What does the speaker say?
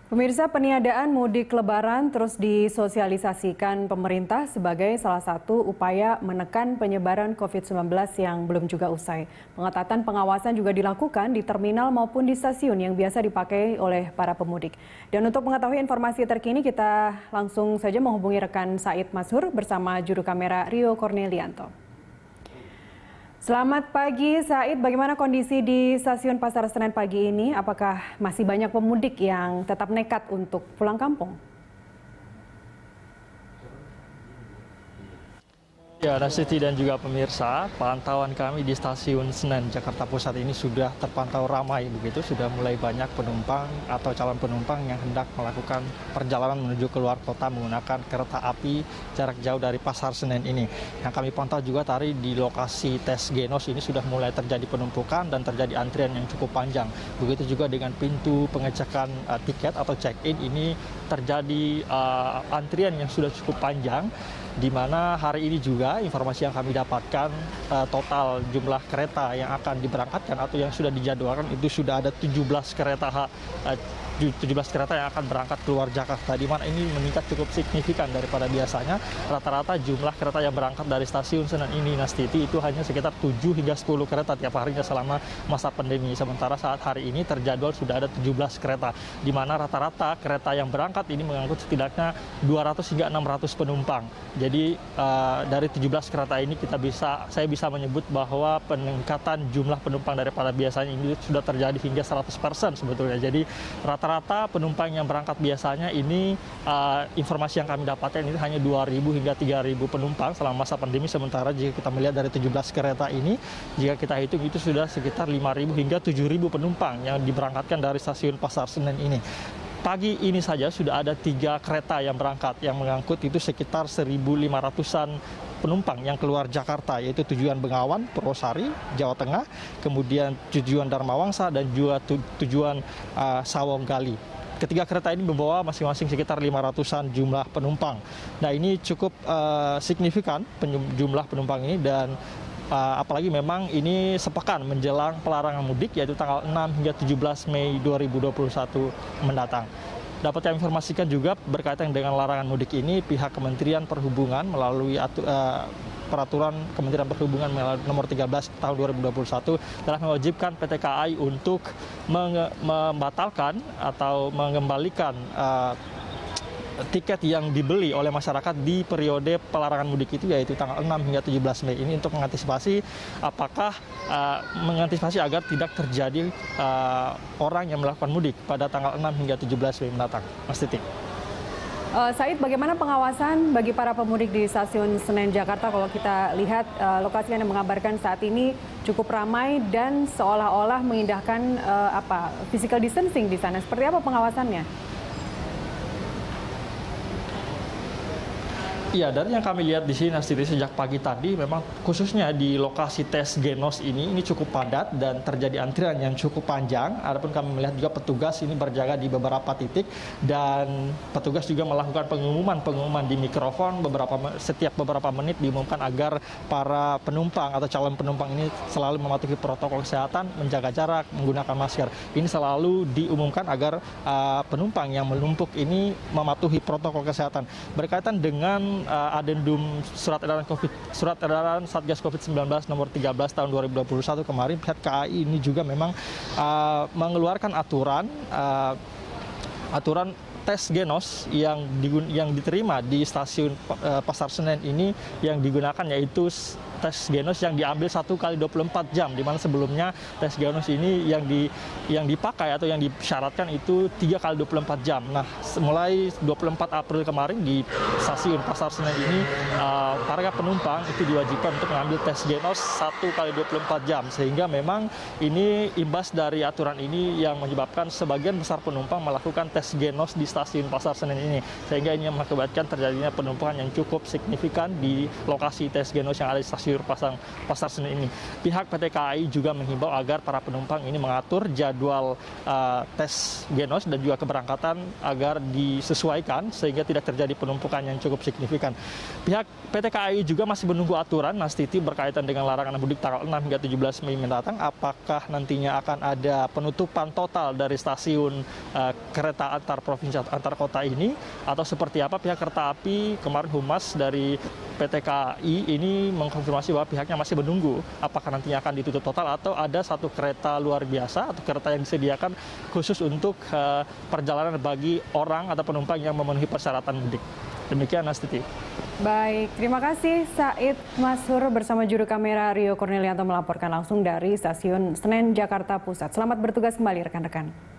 Pemirsa, peniadaan mudik Lebaran terus disosialisasikan pemerintah sebagai salah satu upaya menekan penyebaran COVID-19 yang belum juga usai. Pengetatan pengawasan juga dilakukan di terminal maupun di stasiun yang biasa dipakai oleh para pemudik. Dan untuk mengetahui informasi terkini, kita langsung saja menghubungi rekan Said Mashur bersama juru kamera Rio Cornelianto. Selamat pagi, Said. Bagaimana kondisi di stasiun Pasar Senen pagi ini? Apakah masih banyak pemudik yang tetap nekat untuk pulang kampung? Ya, Siti dan juga pemirsa, pantauan kami di stasiun Senen, Jakarta Pusat ini sudah terpantau ramai begitu, sudah mulai banyak penumpang atau calon penumpang yang hendak melakukan perjalanan menuju keluar kota menggunakan kereta api jarak jauh dari Pasar Senen ini. Yang kami pantau juga tadi di lokasi tes Genos ini sudah mulai terjadi penumpukan dan terjadi antrian yang cukup panjang. Begitu juga dengan pintu pengecekan tiket atau check-in ini terjadi antrian yang sudah cukup panjang, di mana hari ini juga informasi yang kami dapatkan total jumlah kereta yang akan diberangkatkan atau yang sudah dijadwalkan itu sudah ada 17 kereta yang akan berangkat keluar Jakarta, di mana ini meningkat cukup signifikan daripada biasanya. Rata-rata jumlah kereta yang berangkat dari stasiun Senen ini, Nastiti, itu hanya sekitar 7 hingga 10 kereta tiap harinya selama masa pandemi. Sementara saat hari ini terjadwal sudah ada 17 kereta, di mana rata-rata kereta yang berangkat ini mengangkut setidaknya 200 hingga 600 penumpang. Jadi dari 17 kereta ini saya bisa menyebut bahwa peningkatan jumlah penumpang daripada biasanya ini sudah terjadi hingga 100% sebetulnya. Jadi rata-rata penumpang yang berangkat biasanya ini informasi yang kami dapatkan ini hanya 2.000 hingga 3.000 penumpang selama masa pandemi. Sementara jika kita melihat dari 17 kereta ini, jika kita hitung itu sudah sekitar 5.000 hingga 7.000 penumpang yang diberangkatkan dari stasiun Pasar Senen ini. Pagi ini saja sudah ada 3 kereta yang berangkat yang mengangkut itu sekitar 1.500-an penumpang yang keluar Jakarta, yaitu tujuan Bengawan, Purwosari, Jawa Tengah, kemudian tujuan Dharmawangsa dan juga tujuan Sawonggali. Ketiga kereta ini membawa masing-masing sekitar 500-an jumlah penumpang. Nah, ini cukup signifikan jumlah penumpang ini, dan apalagi memang ini sepekan menjelang pelarangan mudik, yaitu tanggal 6 hingga 17 Mei 2021 mendatang. Dapat kami informasikan juga berkaitan dengan larangan mudik ini, pihak Kementerian Perhubungan melalui peraturan Kementerian Perhubungan nomor 13 tahun 2021 telah mewajibkan PT KAI untuk membatalkan atau mengembalikan tiket yang dibeli oleh masyarakat di periode pelarangan mudik itu, yaitu tanggal 6 hingga 17 Mei ini, untuk mengantisipasi agar tidak terjadi orang yang melakukan mudik pada tanggal 6 hingga 17 Mei mendatang. Mas Titi. Said, bagaimana pengawasan bagi para pemudik di stasiun Senen Jakarta? Kalau kita lihat lokasi yang mengabarkan saat ini cukup ramai dan seolah-olah mengindahkan physical distancing di sana. Seperti apa pengawasannya? Iya, dari yang kami lihat di sini, Nastiti, sejak pagi tadi memang khususnya di lokasi tes Genos ini cukup padat dan terjadi antrian yang cukup panjang. Adapun kami melihat juga petugas ini berjaga di beberapa titik, dan petugas juga melakukan pengumuman di mikrofon setiap beberapa menit, diumumkan agar para penumpang atau calon penumpang ini selalu mematuhi protokol kesehatan, menjaga jarak, menggunakan masker. Ini selalu diumumkan agar penumpang yang menumpuk ini mematuhi protokol kesehatan. Berkaitan dengan adendum surat edaran Satgas COVID-19 nomor 13 tahun 2021 kemarin, pihak KAI ini juga memang mengeluarkan aturan tes Genos yang diterima di stasiun Pasar Senen ini, yang digunakan yaitu tes Genos yang diambil 1 kali 24 jam, di mana sebelumnya tes Genos ini yang dipakai atau yang disyaratkan itu 3 kali 24 jam. Nah, mulai 24 April kemarin di stasiun Pasar Senen ini para penumpang itu diwajibkan untuk mengambil tes Genos 1 kali 24 jam, sehingga memang ini imbas dari aturan ini yang menyebabkan sebagian besar penumpang melakukan tes Genos di stasiun Pasar Senen ini, sehingga ini mengakibatkan terjadinya penumpukan yang cukup signifikan di lokasi tes Genos yang ada di stasiun stasiun Pasar Senen ini. Pihak PT KAI juga menghimbau agar para penumpang ini mengatur jadwal tes genos dan juga keberangkatan agar disesuaikan sehingga tidak terjadi penumpukan yang cukup signifikan. Pihak PT KAI juga masih menunggu aturan Nastiti berkaitan dengan larangan mudik tanggal 6 hingga 17 Mei mendatang. Apakah nantinya akan ada penutupan total dari stasiun kereta antar provinsi antar kota ini atau seperti apa? Pihak kereta api kemarin humas dari PT KAI ini mengkonfirmasi bahwa pihaknya masih menunggu apakah nantinya akan ditutup total atau ada satu kereta luar biasa atau kereta yang disediakan khusus untuk perjalanan bagi orang atau penumpang yang memenuhi persyaratan mudik. Demikian Nastiti. Baik, terima kasih Said Mashur bersama juru kamera Rio Cornelianto melaporkan langsung dari Stasiun Senen, Jakarta Pusat. Selamat bertugas kembali rekan-rekan.